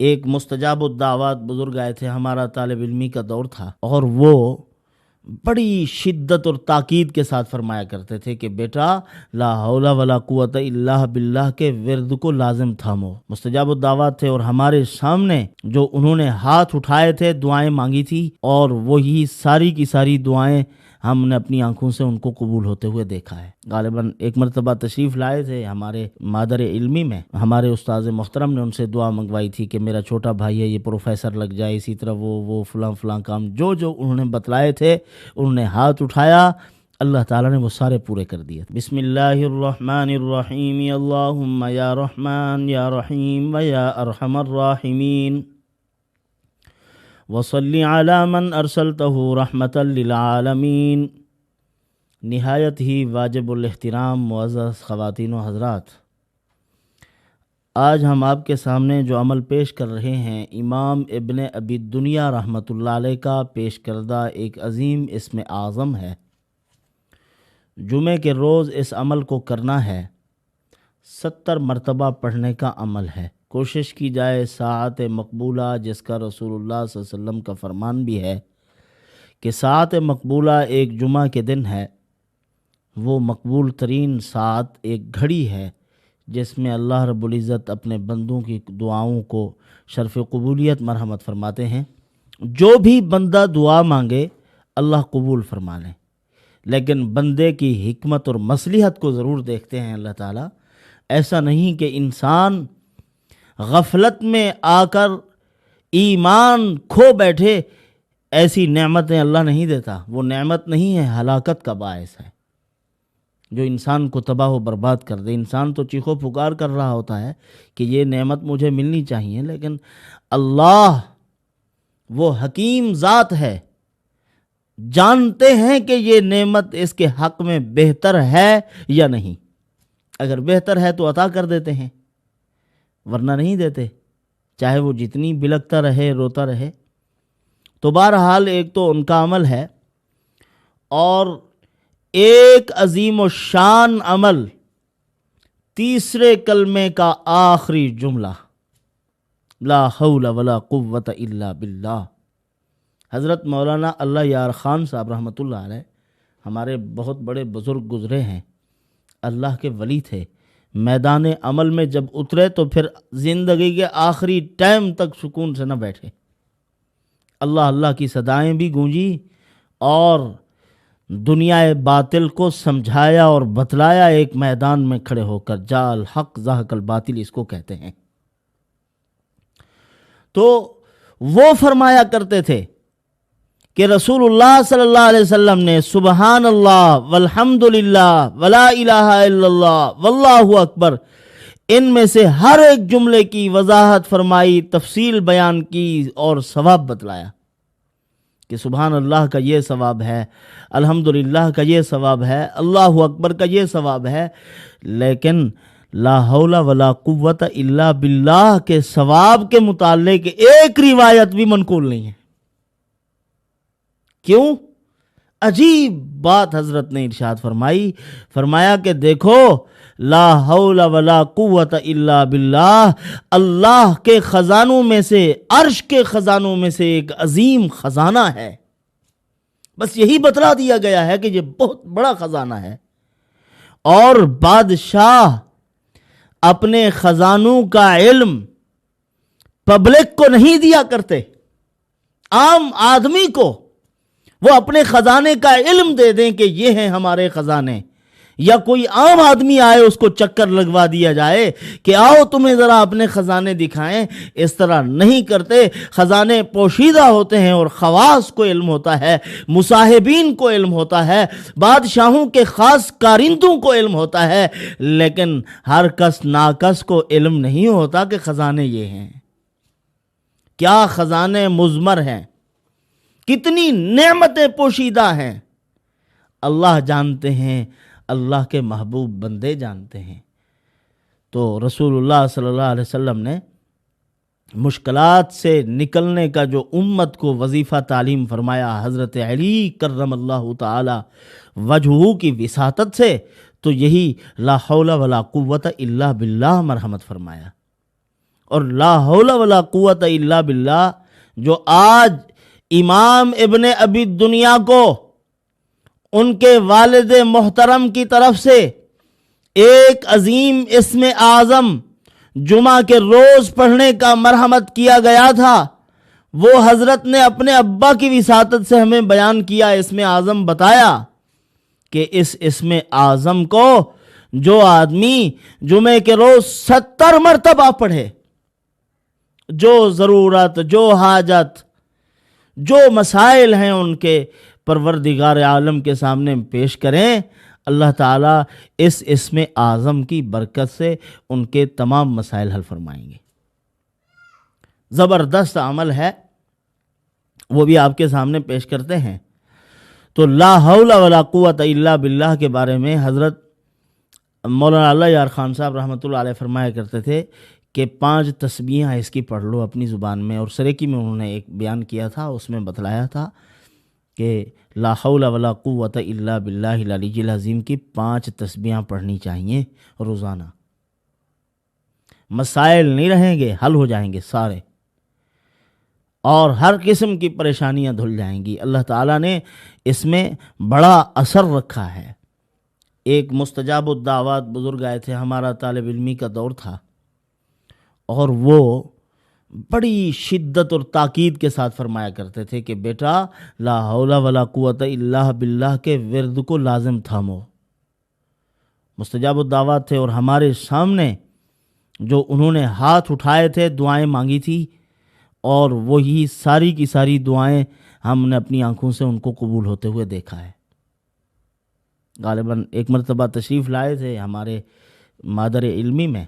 ایک مستجاب الدعوات بزرگ آئے تھے، ہمارا طالب علمی کا دور تھا، اور وہ بڑی شدت اور تاکید کے ساتھ فرمایا کرتے تھے کہ بیٹا لا حول ولا قوت الا باللہ کے ورد کو لازم تھامو۔ مستجاب الدعوات تھے اور ہمارے سامنے جو انہوں نے ہاتھ اٹھائے تھے، دعائیں مانگی تھی، اور وہی ساری کی ساری دعائیں ہم نے اپنی آنکھوں سے ان کو قبول ہوتے ہوئے دیکھا ہے۔ غالباً ایک مرتبہ تشریف لائے تھے ہمارے مادر علمی میں، ہمارے استاذ محترم نے ان سے دعا منگوائی تھی کہ میرا چھوٹا بھائی ہے، یہ پروفیسر لگ جائے، اسی طرح وہ فلاں کام جو انہوں نے بتلائے تھے، انہوں نے ہاتھ اٹھایا، اللہ تعالیٰ نے وہ سارے پورے کر دیے۔ بسم اللہ الرحمن الرحیم، اللہم یا رحمان یا رحیم و یا ارحم الراحمین، وصلی علی من ارسلتہ رحمتا للعالمین۔ نہایت ہی واجب الاحترام معزز خواتین و حضرات، آج ہم آپ کے سامنے جو عمل پیش کر رہے ہیں، امام ابن ابی دنیا رحمۃ اللہ علیہ کا پیش کردہ ایک عظیم اسم اعظم ہے۔ جمعے کے روز اس عمل کو کرنا ہے، 70 مرتبہ پڑھنے کا عمل ہے۔ کوشش کی جائے ساعت مقبولہ، جس کا رسول اللہ صلی اللہ علیہ وسلم کا فرمان بھی ہے کہ ساعت مقبولہ ایک جمعہ کے دن ہے، وہ مقبول ترین ساعت ایک گھڑی ہے جس میں اللہ رب العزت اپنے بندوں کی دعاؤں کو شرف قبولیت مرحمت فرماتے ہیں۔ جو بھی بندہ دعا مانگے اللہ قبول فرما لیں، لیکن بندے کی حکمت اور مصلحت کو ضرور دیکھتے ہیں اللہ تعالیٰ۔ ایسا نہیں کہ انسان غفلت میں آ کر ایمان کھو بیٹھے، ایسی نعمتیں اللہ نہیں دیتا، وہ نعمت نہیں ہے، ہلاکت کا باعث ہے جو انسان کو تباہ و برباد کر دے۔ انسان تو چیخو پکار کر رہا ہوتا ہے کہ یہ نعمت مجھے ملنی چاہیے، لیکن اللہ وہ حکیم ذات ہے، جانتے ہیں کہ یہ نعمت اس کے حق میں بہتر ہے یا نہیں۔ اگر بہتر ہے تو عطا کر دیتے ہیں، ورنہ نہیں دیتے، چاہے وہ جتنی بلکتا رہے، روتا رہے۔ تو بہرحال ایک تو ان کا عمل ہے، اور ایک عظیم و شان عمل، تیسرے کلمے کا آخری جملہ لا حول ولا قوت الا باللہ۔ حضرت مولانا اللہ یار خان صاحب رحمۃ اللہ علیہ ہمارے بہت بڑے بزرگ گزرے ہیں، اللہ کے ولی تھے۔ میدان عمل میں جب اترے تو پھر زندگی کے آخری ٹائم تک سکون سے نہ بیٹھے، اللہ اللہ کی صدائیں بھی گونجی، اور دنیا باطل کو سمجھایا اور بتلایا ایک میدان میں کھڑے ہو کر، جاء الحق زہق الباطل اس کو کہتے ہیں۔ تو وہ فرمایا کرتے تھے کہ رسول اللہ صلی اللہ علیہ وسلم نے سبحان اللہ والحمد للہ ولا الہ الا اللہ واللہ اکبر، ان میں سے ہر ایک جملے کی وضاحت فرمائی، تفصیل بیان کی اور ثواب بتلایا کہ سبحان اللہ کا یہ ثواب ہے، الحمدللہ کا یہ ثواب ہے، اللہ اکبر کا یہ ثواب ہے، لیکن لا حول ولا قوت الا باللہ کے ثواب کے متعلق ایک روایت بھی منقول نہیں ہے۔ کیوں؟ عجیب بات حضرت نے ارشاد فرمایا کہ دیکھو لا حول ولا قوت الا باللہ اللہ کے خزانوں میں سے، عرش کے خزانوں میں سے ایک عظیم خزانہ ہے۔ بس یہی بتلا دیا گیا ہے کہ یہ بہت بڑا خزانہ ہے، اور بادشاہ اپنے خزانوں کا علم پبلک کو نہیں دیا کرتے، عام آدمی کو وہ اپنے خزانے کا علم دے دیں کہ یہ ہیں ہمارے خزانے، یا کوئی عام آدمی آئے اس کو چکر لگوا دیا جائے کہ آؤ تمہیں ذرا اپنے خزانے دکھائیں، اس طرح نہیں کرتے۔ خزانے پوشیدہ ہوتے ہیں، اور خواص کو علم ہوتا ہے، مصاحبین کو علم ہوتا ہے، بادشاہوں کے خاص کارندوں کو علم ہوتا ہے، لیکن ہر کس ناکس کو علم نہیں ہوتا کہ خزانے یہ ہیں۔ کیا خزانے مضمر ہیں، کتنی نعمتیں پوشیدہ ہیں، اللہ جانتے ہیں، اللہ کے محبوب بندے جانتے ہیں۔ تو رسول اللہ صلی اللہ علیہ وسلم نے مشکلات سے نکلنے کا جو امت کو وظیفہ تعلیم فرمایا حضرت علی کرم اللہ تعالی وجہہ کی وساطت سے، تو یہی لا حول ولا قوت الا باللہ مرحمت فرمایا۔ اور لا حول ولا قوت الا باللہ جو آج امام ابن ابی دنیا کو ان کے والد محترم کی طرف سے ایک عظیم اسم اعظم جمعہ کے روز پڑھنے کا مرحمت کیا گیا تھا، وہ حضرت نے اپنے ابا کی وساطت سے ہمیں بیان کیا، اسم اعظم بتایا کہ اس اسم اعظم کو جو آدمی جمعے کے روز 70 مرتبہ پڑھے، جو ضرورت، جو حاجت، جو مسائل ہیں ان کے پروردگار عالم کے سامنے پیش کریں، اللہ تعالیٰ اس اسم اعظم کی برکت سے ان کے تمام مسائل حل فرمائیں گے۔ زبردست عمل ہے، وہ بھی آپ کے سامنے پیش کرتے ہیں۔ تو لا حول ولا قوت الا باللہ کے بارے میں حضرت مولانا اللہ یار خان صاحب رحمۃ اللہ علیہ فرمایا کرتے تھے کہ 5 تسبیحیں اس کی پڑھ لو اپنی زبان میں، اور سریکی میں انہوں نے ایک بیان کیا تھا، اس میں بتلایا تھا کہ لا حول ولا قوت الا باللہ العلی العظیم کی 5 تسبیحیں پڑھنی چاہیے روزانہ۔ مسائل نہیں رہیں گے، حل ہو جائیں گے سارے، اور ہر قسم کی پریشانیاں دھل جائیں گی۔ اللہ تعالیٰ نے اس میں بڑا اثر رکھا ہے۔ ایک مستجاب الدعوات بزرگ آئے تھے، ہمارا طالب علمی کا دور تھا، اور وہ بڑی شدت اور تاکید کے ساتھ فرمایا کرتے تھے کہ بیٹا لا حول ولا قوت الا باللہ کے ورد کو لازم تھامو۔ مستجاب الدعوات تھے، اور ہمارے سامنے جو انہوں نے ہاتھ اٹھائے تھے، دعائیں مانگی تھی، اور وہی ساری کی ساری دعائیں ہم نے اپنی آنکھوں سے ان کو قبول ہوتے ہوئے دیکھا ہے۔ غالباً ایک مرتبہ تشریف لائے تھے ہمارے مادر علمی میں،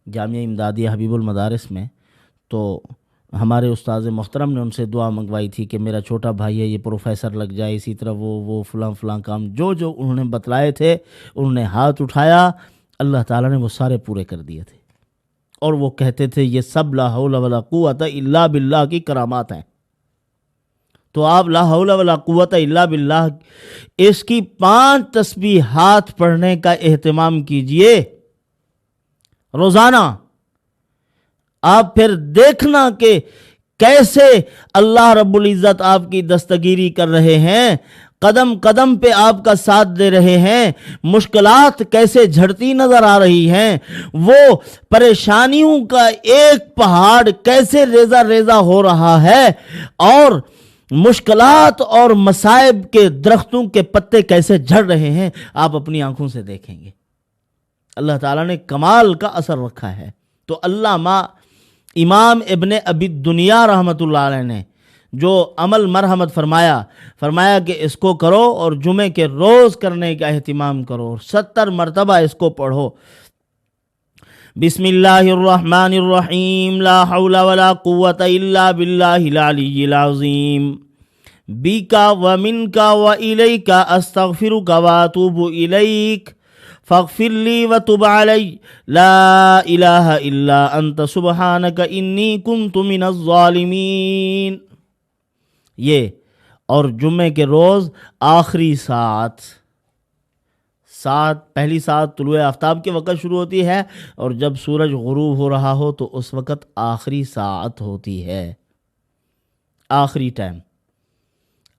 جامعہ امدادیہ حبیب المدارس میں، تو ہمارے استاذ محترم نے ان سے دعا منگوائی تھی کہ میرا چھوٹا بھائی ہے، یہ پروفیسر لگ جائے، اسی طرح وہ فلاں کام جو انہوں نے بتلائے تھے، انہوں نے ہاتھ اٹھایا، اللہ تعالیٰ نے وہ سارے پورے کر دیے تھے۔ اور وہ کہتے تھے یہ سب لا حول ولا قوت الا باللہ کی کرامات ہیں۔ تو آپ لا حول ولا قوت الا باللہ اس کی 5 تسبیحات پڑھنے کا اہتمام کیجئے روزانہ۔ آپ پھر دیکھنا کہ کیسے اللہ رب العزت آپ کی دستگیری کر رہے ہیں، قدم قدم پہ آپ کا ساتھ دے رہے ہیں، مشکلات کیسے جھڑتی نظر آ رہی ہیں، وہ پریشانیوں کا ایک پہاڑ کیسے ریزہ ریزہ ہو رہا ہے، اور مشکلات اور مصائب کے درختوں کے پتے کیسے جھڑ رہے ہیں، آپ اپنی آنکھوں سے دیکھیں گے۔ اللہ تعالیٰ نے کمال کا اثر رکھا ہے۔ تو علامہ امام ابن ابی دنیا رحمۃ اللہ علیہ نے جو عمل مرحمت فرمایا کہ اس کو کرو، اور جمعے کے روز کرنے کا اہتمام کرو، اور 70 مرتبہ اس کو پڑھو۔ بسم اللہ الرحمن الرحیم، لا حول ولا قوت الا باللہ العلی العظیم، بیکا ومنکا والیکا استغفرک واتوب الیک، فاغفر لی وتب علی، لا الہ الا انت سبحانک انی کنت من الظالمین۔ یہ اور جمعے کے روز آخری ساعت پہلی ساعت طلوع آفتاب کے وقت شروع ہوتی ہے، اور جب سورج غروب ہو رہا ہو تو اس وقت آخری ساعت ہوتی ہے، آخری ٹائم۔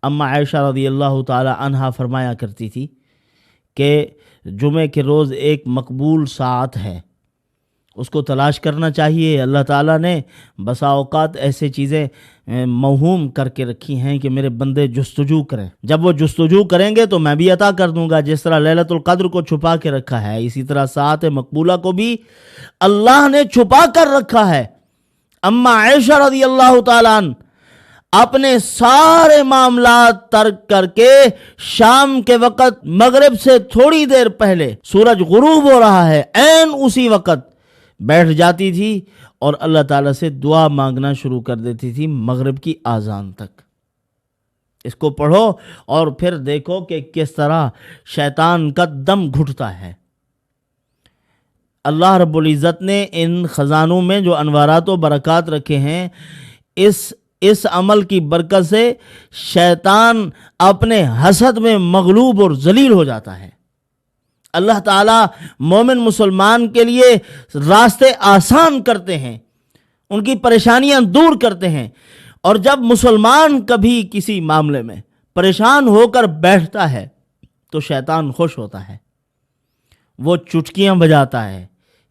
اما عائشہ رضی اللہ تعالی عنہا فرمایا کرتی تھی کہ جمعے کے روز ایک مقبول ساعت ہے، اس کو تلاش کرنا چاہیے۔ اللہ تعالیٰ نے بسا اوقات ایسے چیزیں موہوم کر کے رکھی ہیں کہ میرے بندے جستجو کریں، جب وہ جستجو کریں گے تو میں بھی عطا کر دوں گا۔ جس طرح لیلۃ القدر کو چھپا کے رکھا ہے، اسی طرح ساعت مقبولہ کو بھی اللہ نے چھپا کر رکھا ہے۔ اما عائشہ رضی اللہ تعالیٰ عنہ اپنے سارے معاملات ترک کر کے شام کے وقت مغرب سے تھوڑی دیر پہلے سورج غروب ہو رہا ہے، عین اسی وقت بیٹھ جاتی تھی اور اللہ تعالیٰ سے دعا مانگنا شروع کر دیتی تھی مغرب کی آذان تک۔ اس کو پڑھو اور پھر دیکھو کہ کس طرح شیطان کا دم گھٹتا ہے۔ اللہ رب العزت نے ان خزانوں میں جو انوارات و برکات رکھے ہیں، اس عمل کی برکت سے شیطان اپنے حسد میں مغلوب اور ذلیل ہو جاتا ہے۔ اللہ تعالیٰ مومن مسلمان کے لیے راستے آسان کرتے ہیں ان کی پریشانیاں دور کرتے ہیں. اور جب مسلمان کبھی کسی معاملے میں پریشان ہو کر بیٹھتا ہے تو شیطان خوش ہوتا ہے، وہ چٹکیاں بجاتا ہے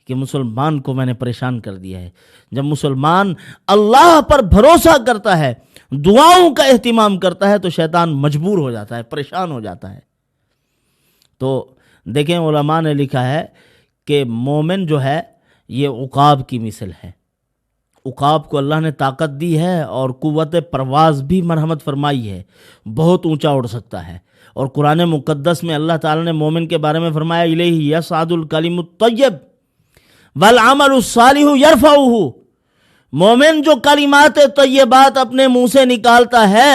کہ مسلمان کو میں نے پریشان کر دیا ہے. جب مسلمان اللہ پر بھروسہ کرتا ہے، دعاؤں کا اہتمام کرتا ہے، تو شیطان مجبور ہو جاتا ہے، پریشان ہو جاتا ہے. تو دیکھیں علماء نے لکھا ہے کہ مومن جو ہے یہ عقاب کی مثل ہے. عقاب کو اللہ نے طاقت دی ہے اور قوت پرواز بھی مرحمت فرمائی ہے، بہت اونچا اڑ سکتا ہے. اور قرآن مقدس میں اللہ تعالیٰ نے مومن کے بارے میں فرمایا الیہ یصعد الکلم الطیب والعمل الصالح یرفعہ. مومن جو کلمات طیبات اپنے منہ سے نکالتا ہے،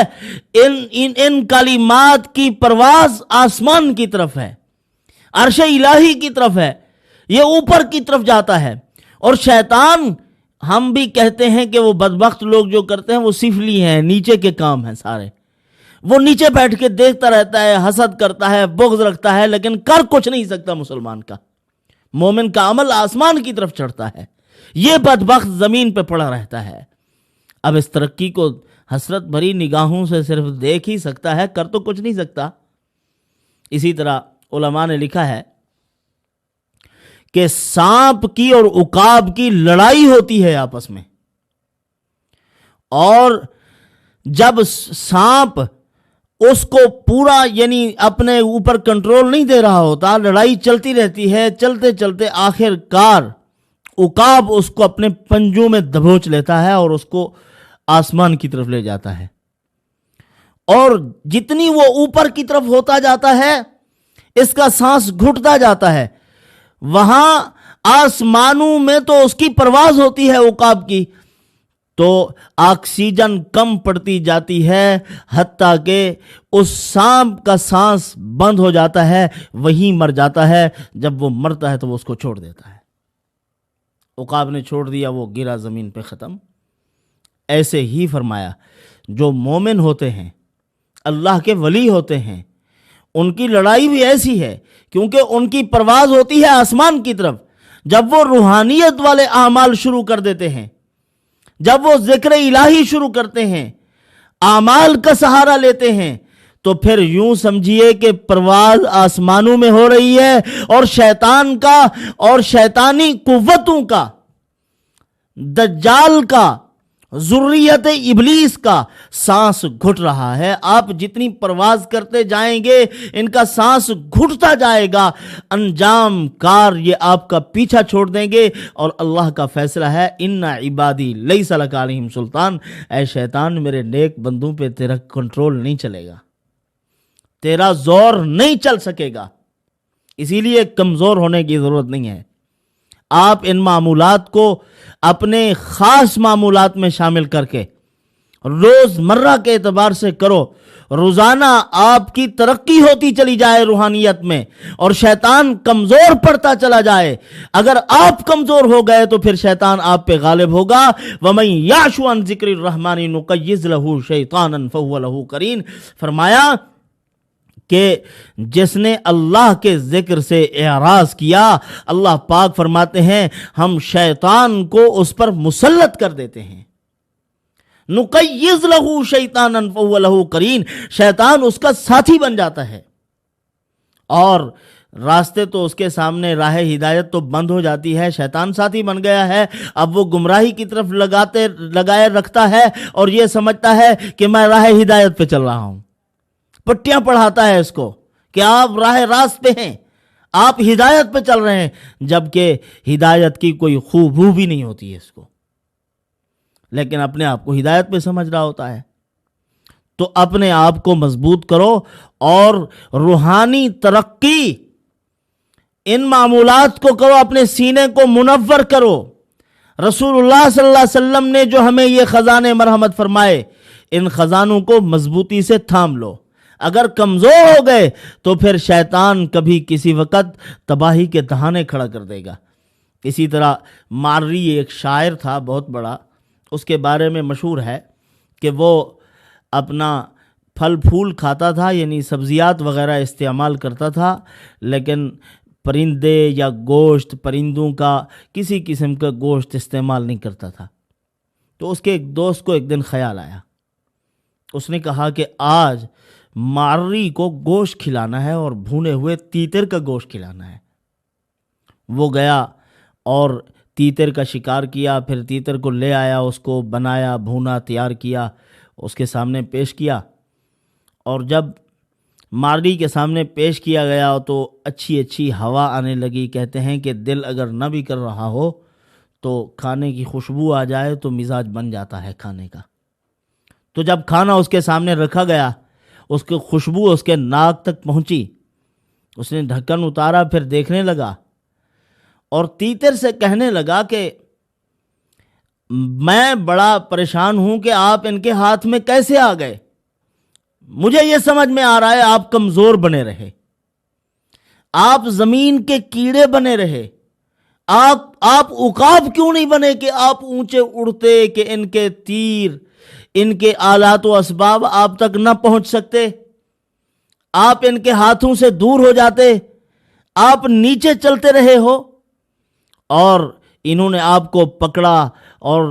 ان کلمات کی پرواز آسمان کی طرف ہے، عرش الہی کی طرف ہے، یہ اوپر کی طرف جاتا ہے. اور شیطان، ہم بھی کہتے ہیں کہ وہ بدبخت لوگ جو کرتے ہیں وہ سفلی ہیں، نیچے کے کام ہیں سارے. وہ نیچے بیٹھ کے دیکھتا رہتا ہے، حسد کرتا ہے، بغض رکھتا ہے، لیکن کر کچھ نہیں سکتا مسلمان کا. مومن کا عمل آسمان کی طرف چڑھتا ہے، یہ بدبخت زمین پہ پڑا رہتا ہے. اب اس ترقی کو حسرت بھری نگاہوں سے صرف دیکھ ہی سکتا ہے، کر تو کچھ نہیں سکتا. اسی طرح علماء نے لکھا ہے کہ سانپ کی اور عقاب کی لڑائی ہوتی ہے آپس میں، اور جب سانپ اس کو پورا یعنی اپنے اوپر کنٹرول نہیں دے رہا ہوتا، لڑائی چلتی رہتی ہے، چلتے چلتے آخر کار عقاب اس کو اپنے پنجوں میں دبوچ لیتا ہے اور اس کو آسمان کی طرف لے جاتا ہے. اور جتنی وہ اوپر کی طرف ہوتا جاتا ہے، اس کا سانس گھٹتا جاتا ہے. وہاں آسمانوں میں تو اس کی پرواز ہوتی ہے عقاب کی، تو آکسیجن کم پڑتی جاتی ہے، حتیٰ کہ اس سانپ کا سانس بند ہو جاتا ہے، وہیں مر جاتا ہے. جب وہ مرتا ہے تو وہ اس کو چھوڑ دیتا ہے. عقاب نے چھوڑ دیا، وہ گرا زمین پہ، ختم. ایسے ہی فرمایا جو مومن ہوتے ہیں، اللہ کے ولی ہوتے ہیں، ان کی لڑائی بھی ایسی ہے، کیونکہ ان کی پرواز ہوتی ہے آسمان کی طرف. جب وہ روحانیت والے اعمال شروع کر دیتے ہیں، جب وہ ذکر الہی شروع کرتے ہیں، اعمال کا سہارا لیتے ہیں، تو پھر یوں سمجھیے کہ پرواز آسمانوں میں ہو رہی ہے، اور شیطان کا اور شیطانی قوتوں کا، دجال کا، ذریت ابلیس کا سانس گھٹ رہا ہے. آپ جتنی پرواز کرتے جائیں گے ان کا سانس گھٹتا جائے گا، انجام کار یہ آپ کا پیچھا چھوڑ دیں گے. اور اللہ کا فیصلہ ہے ان عبادی لیس لک علیہم سلطان. اے شیطان، میرے نیک بندوں پہ تیرا کنٹرول نہیں چلے گا، تیرا زور نہیں چل سکے گا. اسی لیے کمزور ہونے کی ضرورت نہیں ہے. آپ ان معمولات کو اپنے خاص معمولات میں شامل کر کے روز مرہ کے اعتبار سے کرو. روزانہ آپ کی ترقی ہوتی چلی جائے روحانیت میں، اور شیطان کمزور پڑتا چلا جائے. اگر آپ کمزور ہو گئے تو پھر شیطان آپ پہ غالب ہوگا. وَمَن يَعْشُ عَن ذِكْرِ الرَّحْمَنِ نُقَيِّضْ لَهُ شَيْطَانًا فَهُوَ لَهُ قَرِينٌ. فرمایا کہ جس نے اللہ کے ذکر سے اعراض کیا، اللہ پاک فرماتے ہیں ہم شیطان کو اس پر مسلط کر دیتے ہیں. نقیض لہو شیطانا فہو لہو قرین. شیطان اس کا ساتھی بن جاتا ہے، اور راستے تو اس کے سامنے، راہ ہدایت تو بند ہو جاتی ہے. شیطان ساتھی بن گیا ہے، اب وہ گمراہی کی طرف لگائے رکھتا ہے، اور یہ سمجھتا ہے کہ میں راہ ہدایت پہ چل رہا ہوں. پٹیاں پڑھاتا ہے اس کو کہ آپ راہ راست پہ ہیں، آپ ہدایت پہ چل رہے ہیں، جبکہ ہدایت کی کوئی خوبو بھی نہیں ہوتی ہے اس کو، لیکن اپنے آپ کو ہدایت پہ سمجھ رہا ہوتا ہے. تو اپنے آپ کو مضبوط کرو اور روحانی ترقی ان معمولات کو کرو، اپنے سینے کو منور کرو. رسول اللہ صلی اللہ علیہ وسلم نے جو ہمیں یہ خزانے مرحمت فرمائے، ان خزانوں کو مضبوطی سے تھام لو. اگر کمزور ہو گئے تو پھر شیطان کبھی کسی وقت تباہی کے دہانے کھڑا کر دے گا. اسی طرح ماری ایک شاعر تھا بہت بڑا، اس کے بارے میں مشہور ہے کہ وہ اپنا پھل پھول کھاتا تھا، یعنی سبزیات وغیرہ استعمال کرتا تھا، لیکن پرندے یا گوشت، پرندوں کا کسی قسم کا گوشت استعمال نہیں کرتا تھا. تو اس کے ایک دوست کو ایک دن خیال آیا، اس نے کہا کہ آج ماری کو گوشت کھلانا ہے اور بھونے ہوئے تیتر کا گوشت کھلانا ہے۔ وہ گیا اور تیتر کا شکار کیا، پھر تیتر کو لے آیا، اس کو بنایا، بھونا، تیار کیا، اس کے سامنے پیش کیا۔ اور جب ماری کے سامنے پیش کیا گیا تو اچھی اچھی ہوا آنے لگی۔ کہتے ہیں کہ دل اگر نہ بھی کر رہا ہو تو کھانے کی خوشبو آ جائے تو مزاج بن جاتا ہے کھانے کا۔ تو جب کھانا اس کے سامنے رکھا گیا، اس کی خوشبو اس کے ناک تک پہنچی، اس نے ڈھکن اتارا، پھر دیکھنے لگا اور تیتر سے کہنے لگا کہ میں بڑا پریشان ہوں کہ آپ ان کے ہاتھ میں کیسے آ گئے۔ مجھے یہ سمجھ میں آ رہا ہے آپ کمزور بنے رہے، آپ زمین کے کیڑے بنے رہے، آپ عقاب کیوں نہیں بنے کہ آپ اونچے اڑتے، کہ ان کے تیر، ان کے آلات و اسباب آپ تک نہ پہنچ سکتے، آپ ان کے ہاتھوں سے دور ہو جاتے، آپ نیچے چلتے رہے ہو اور انہوں نے آپ کو پکڑا اور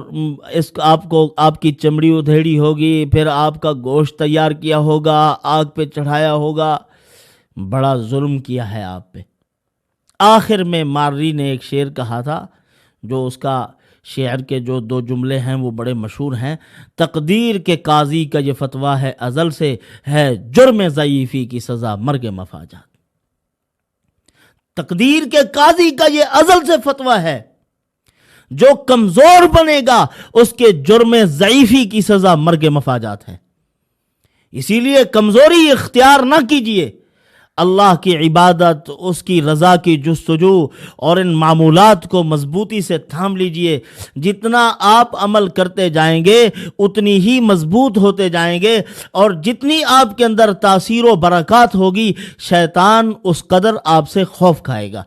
آپ کی چمڑی ادھیڑی ہوگی، پھر آپ کا گوشت تیار کیا ہوگا، آگ پہ چڑھایا ہوگا، بڑا ظلم کیا ہے آپ پہ۔ آخر میں ماری نے ایک شعر کہا تھا، جو اس کا شعر کے جو 2 جملے ہیں وہ بڑے مشہور ہیں۔ تقدیر کے قاضی کا یہ فتویٰ ہے ازل سے، ہے جرم ضعیفی کی سزا مرگ مفاجات۔ تقدیر کے قاضی کا یہ ازل سے فتویٰ ہے، جو کمزور بنے گا اس کے جرم ضعیفی کی سزا مرگ مفاجات ہے۔ اسی لیے کمزوری اختیار نہ کیجیے، اللہ کی عبادت، اس کی رضا کی جستجو اور ان معمولات کو مضبوطی سے تھام لیجئے۔ جتنا آپ عمل کرتے جائیں گے اتنی ہی مضبوط ہوتے جائیں گے، اور جتنی آپ کے اندر تاثیر و برکات ہوگی شیطان اس قدر آپ سے خوف کھائے گا۔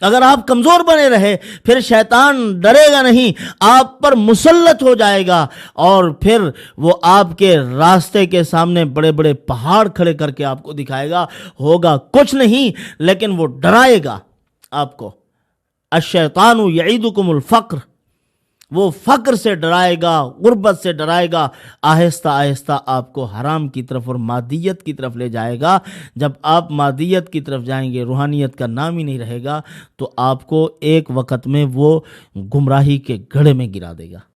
اگر آپ کمزور بنے رہے پھر شیطان ڈرے گا نہیں، آپ پر مسلط ہو جائے گا، اور پھر وہ آپ کے راستے کے سامنے بڑے بڑے پہاڑ کھڑے کر کے آپ کو دکھائے گا، ہوگا کچھ نہیں لیکن وہ ڈرائے گا آپ کو۔ الشیطان یعیدکم الفقر، وہ فقر سے ڈرائے گا، غربت سے ڈرائے گا، آہستہ آہستہ آپ کو حرام کی طرف اور مادیت کی طرف لے جائے گا۔ جب آپ مادیت کی طرف جائیں گے، روحانیت کا نام ہی نہیں رہے گا، تو آپ کو ایک وقت میں وہ گمراہی کے گڑھے میں گرا دے گا۔